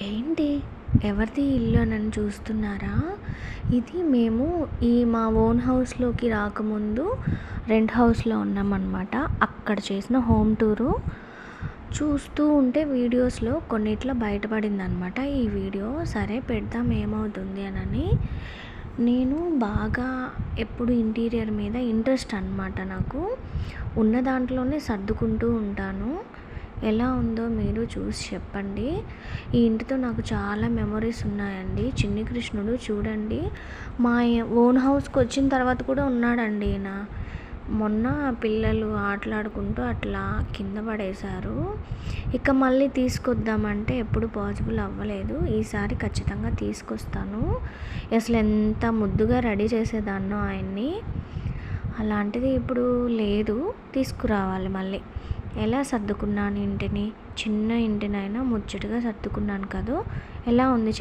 ఏంటి? ఎవరిది ఇల్లు అని చూస్తున్నారా? ఇది మేము మా ఓన్ హౌస్‌లోకి రాకముందు రెంట్ హౌస్‌లో ఉన్నామనమాట. అక్కడ చేసిన హోమ్ టూరు చూస్తూ ఉంటే వీడియోస్‌లో కొన్నిట్లో బయటపడిందనమాట ఈ వీడియో. సరే పెడదాం ఏమవుతుంది అనని. నేను బాగా ఎప్పుడు ఇంటీరియర్ మీద ఇంట్రెస్ట్ అనమాట నాకు. ఉన్న దాంట్లోనే సర్దుకుంటూ ఉంటాను. ఎలా ఉందో మీరు చూసి చెప్పండి. ఈ ఇంటితో నాకు చాలా మెమరీస్ ఉన్నాయండి. చిన్ని కృష్ణుడు చూడండి, మా ఓన్ హౌస్‌కి వచ్చిన తర్వాత కూడా ఉన్నాడండి ఈయన. మొన్న పిల్లలు ఆటలాడుకుంటూ అట్లా కింద పడేశారు. ఇక మళ్ళీ తీసుకొద్దామంటే ఎప్పుడు పాసిబుల్ అవ్వలేదు. ఈసారి ఖచ్చితంగా తీసుకొస్తాను. అసలు ఎంత ముద్దుగా రెడీ చేసేదాన్నో ఆయన్ని. అలాంటిది ఇప్పుడు లేదు, తీసుకురావాలి మళ్ళీ. ఎలా సర్దుకున్నాను ఇంటిని, చిన్న ఇంటినైనా ముచ్చటగా సర్దుకున్నాను కదూ. ఎలా ఉంది